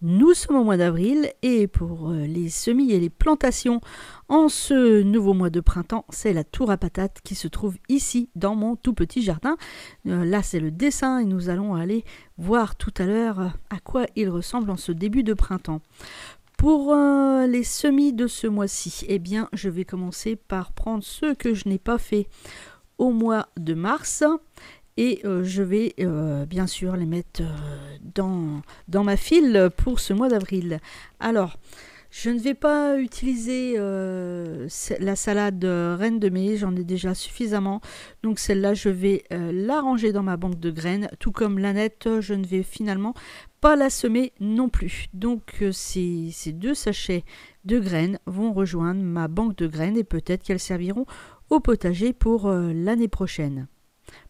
Nous sommes au mois d'avril et pour les semis et les plantations en ce nouveau mois de printemps, c'est la tour à patates qui se trouve ici dans mon tout petit jardin. Là c'est le dessin et nous allons aller voir tout à l'heure à quoi il ressemble en ce début de printemps. Pour les semis de ce mois-ci, eh bien je vais commencer par prendre ceux que je n'ai pas fait au mois de mars. Et je vais bien sûr les mettre dans ma file pour ce mois d'avril. Alors, je ne vais pas utiliser la salade reine de mai, j'en ai déjà suffisamment. Donc celle-là, je vais la ranger dans ma banque de graines. Tout comme l'ânette, je ne vais finalement pas la semer non plus. Donc ces 2 sachets de graines vont rejoindre ma banque de graines et peut-être qu'elles serviront au potager pour l'année prochaine.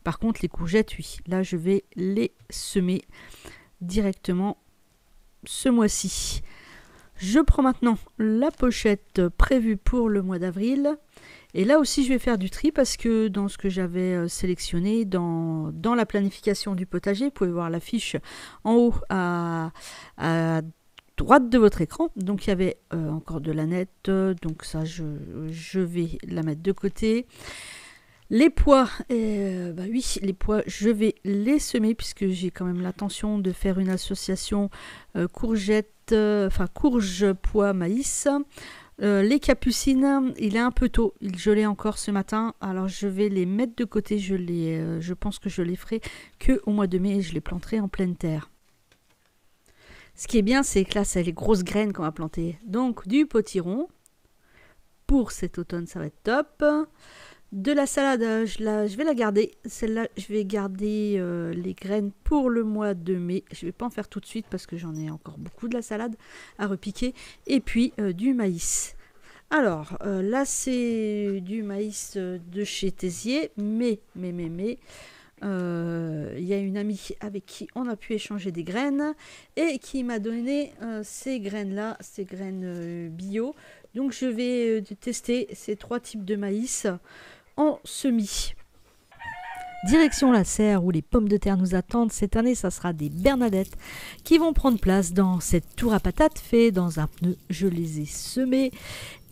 Par contre, les courgettes, oui, là je vais les semer directement ce mois-ci. Je prends maintenant la pochette prévue pour le mois d'avril. Et là aussi, je vais faire du tri parce que dans ce que j'avais sélectionné dans la planification du potager, vous pouvez voir la fiche en haut à droite de votre écran. Donc il y avait encore de l'ânette, donc ça je vais la mettre de côté. Les pois, oui, les pois, je vais les semer puisque j'ai quand même l'intention de faire une association courge, pois, maïs. Les capucines, il est un peu tôt, il gelait encore ce matin, alors je vais les mettre de côté. Je pense que je les ferai qu'au mois de mai et je les planterai en pleine terre. Ce qui est bien, c'est que là, c'est les grosses graines qu'on va planter. Donc, du potiron. Pour cet automne, ça va être top. De la salade, je vais la garder. Celle-là, je vais garder les graines pour le mois de mai. Je ne vais pas en faire tout de suite parce que j'en ai encore beaucoup de la salade à repiquer. Et puis du maïs. Alors, là, c'est du maïs de chez Tézier. Mais, il y a une amie avec qui on a pu échanger des graines et qui m'a donné ces graines-là, ces graines bio. Donc, je vais tester ces 3 types de maïs en semis. Direction la serre où les pommes de terre nous attendent. Cette année, ça sera des bernadettes qui vont prendre place dans cette tour à patates fait dans un pneu. Je les ai semées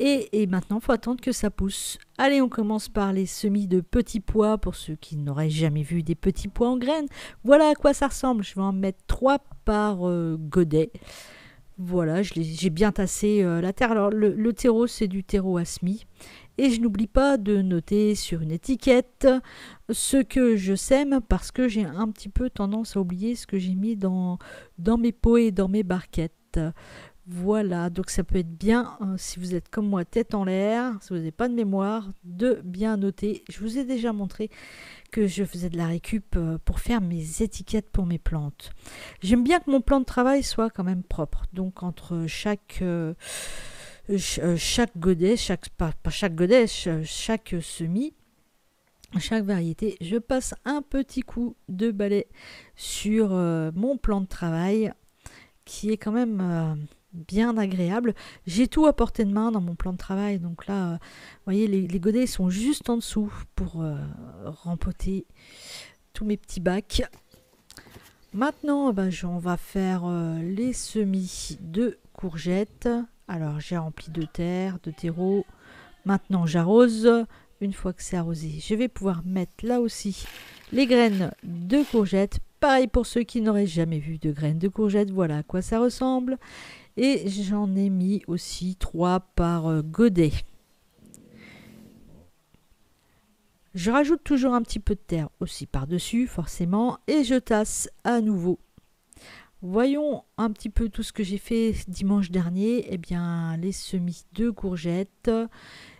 et maintenant, il faut attendre que ça pousse. Allez, on commence par les semis de petits pois pour ceux qui n'auraient jamais vu des petits pois en graines. Voilà à quoi ça ressemble. Je vais en mettre 3 par godet. Voilà, j'ai bien tassé la terre. Alors, le terreau, c'est du terreau à semis. Et je n'oublie pas de noter sur une étiquette ce que je sème parce que j'ai un petit peu tendance à oublier ce que j'ai mis dans mes pots et dans mes barquettes. Voilà, donc ça peut être bien, si vous êtes comme moi tête en l'air, si vous n'avez pas de mémoire, de bien noter. Je vous ai déjà montré que je faisais de la récup pour faire mes étiquettes pour mes plantes. J'aime bien que mon plan de travail soit quand même propre. Donc entre chaque godet, chaque semis, chaque variété, je passe un petit coup de balai sur mon plan de travail qui est quand même bien agréable. J'ai tout à portée de main dans mon plan de travail, donc là, vous voyez, les godets sont juste en dessous pour rempoter tous mes petits bacs. Maintenant, on va faire les semis de courgettes. Alors, j'ai rempli de terre, de terreau. Maintenant, j'arrose. Une fois que c'est arrosé, je vais pouvoir mettre là aussi les graines de courgettes. Pareil pour ceux qui n'auraient jamais vu de graines de courgettes. Voilà à quoi ça ressemble. Et j'en ai mis aussi 3 par godet. Je rajoute toujours un petit peu de terre aussi par-dessus, forcément. Et je tasse à nouveau. Voyons un petit peu tout ce que j'ai fait dimanche dernier. Eh bien, les semis de courgettes.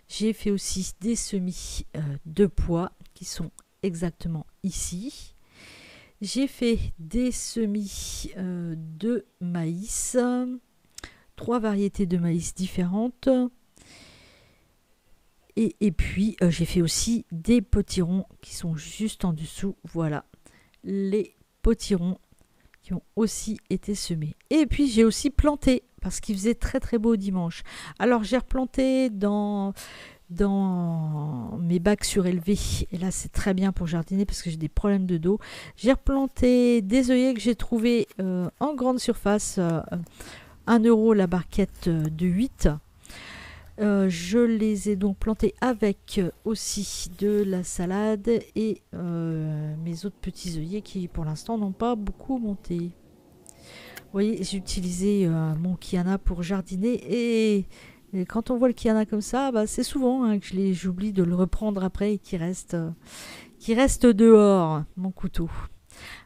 J'ai fait aussi des semis de pois qui sont exactement ici. J'ai fait des semis de maïs. 3 variétés de maïs différentes. Et puis, j'ai fait aussi des potirons qui sont juste en dessous. Voilà, les potirons qui ont aussi été semés. Et puis j'ai aussi planté parce qu'il faisait très très beau dimanche. Alors j'ai replanté dans dans mes bacs surélevés. Et là, c'est très bien pour jardiner parce que j'ai des problèmes de dos. J'ai replanté des œillets que j'ai trouvés en grande surface. 1 € la barquette de 8. Je les ai donc plantés avec aussi de la salade et mes autres petits œillets qui pour l'instant n'ont pas beaucoup monté. Vous voyez, j'ai utilisé mon Kiana pour jardiner et quand on voit le Kiana comme ça, bah, c'est souvent hein, que j'oublie de le reprendre après et qu'il reste dehors, mon couteau.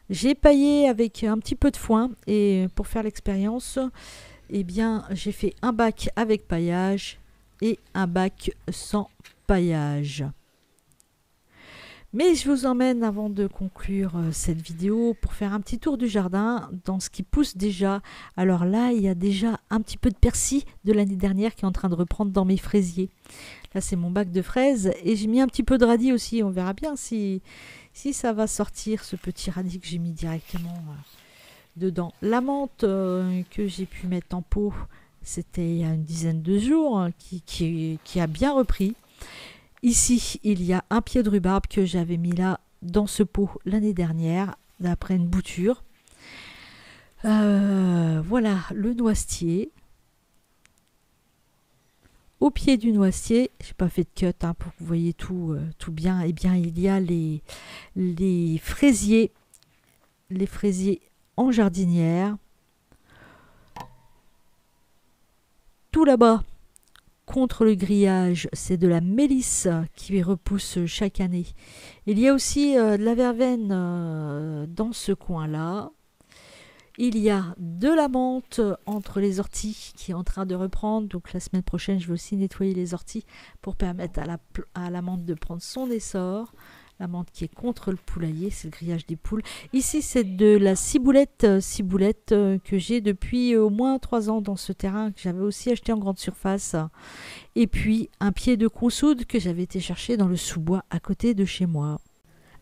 J'ai paillé avec un petit peu de foin et pour faire l'expérience, eh bien, j'ai fait un bac avec paillage et un bac sans paillage. Mais je vous emmène avant de conclure cette vidéo pour faire un petit tour du jardin dans ce qui pousse déjà. Alors là, il y a déjà un petit peu de persil de l'année dernière qui est en train de reprendre dans mes fraisiers. Là, c'est mon bac de fraises et j'ai mis un petit peu de radis aussi. On verra bien si ça va sortir, ce petit radis que j'ai mis directement dedans. La menthe que j'ai pu mettre en pot, c'était il y a une dizaine de jours, qui a bien repris. Ici, il y a un pied de rhubarbe que j'avais mis là dans ce pot l'année dernière, d'après une bouture. Voilà le noisetier. Au pied du noisetier, je n'ai pas fait de cut hein, pour que vous voyez tout bien. Eh bien, il y a les fraisiers en jardinière. Tout là-bas, contre le grillage, c'est de la mélisse qui repousse chaque année. Il y a aussi de la verveine dans ce coin-là. Il y a de la menthe entre les orties qui est en train de reprendre. Donc la semaine prochaine, je vais aussi nettoyer les orties pour permettre à la menthe de prendre son essor. La menthe qui est contre le poulailler, c'est le grillage des poules. Ici, c'est de la ciboulette que j'ai depuis au moins 3 ans dans ce terrain, que j'avais aussi acheté en grande surface. Et puis, un pied de consoude que j'avais été chercher dans le sous-bois à côté de chez moi.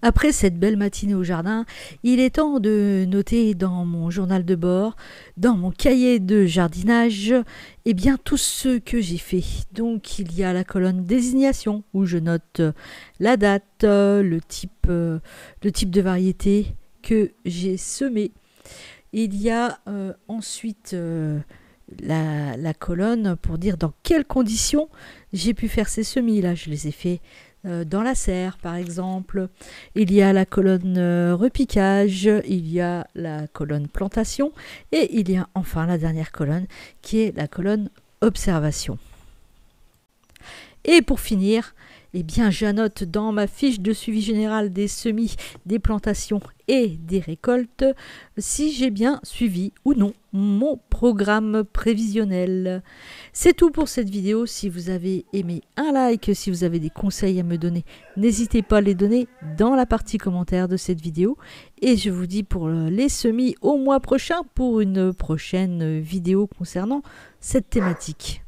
Après cette belle matinée au jardin, il est temps de noter dans mon journal de bord, dans mon cahier de jardinage, eh bien tout ce que j'ai fait. Donc il y a la colonne désignation où je note la date, le type de variété que j'ai semé. Il y a ensuite la colonne pour dire dans quelles conditions j'ai pu faire ces semis. Là, je les ai fait dans la serre par exemple. Il y a la colonne repiquage, il y a la colonne plantation et il y a enfin la dernière colonne qui est la colonne observation. Et pour finir, eh bien j'annote dans ma fiche de suivi général des semis, des plantations et des récoltes si j'ai bien suivi ou non mon programme prévisionnel. C'est tout pour cette vidéo. Si vous avez aimé, un like. Si vous avez des conseils à me donner, n'hésitez pas à les donner dans la partie commentaire de cette vidéo. Et je vous dis pour les semis au mois prochain pour une prochaine vidéo concernant cette thématique.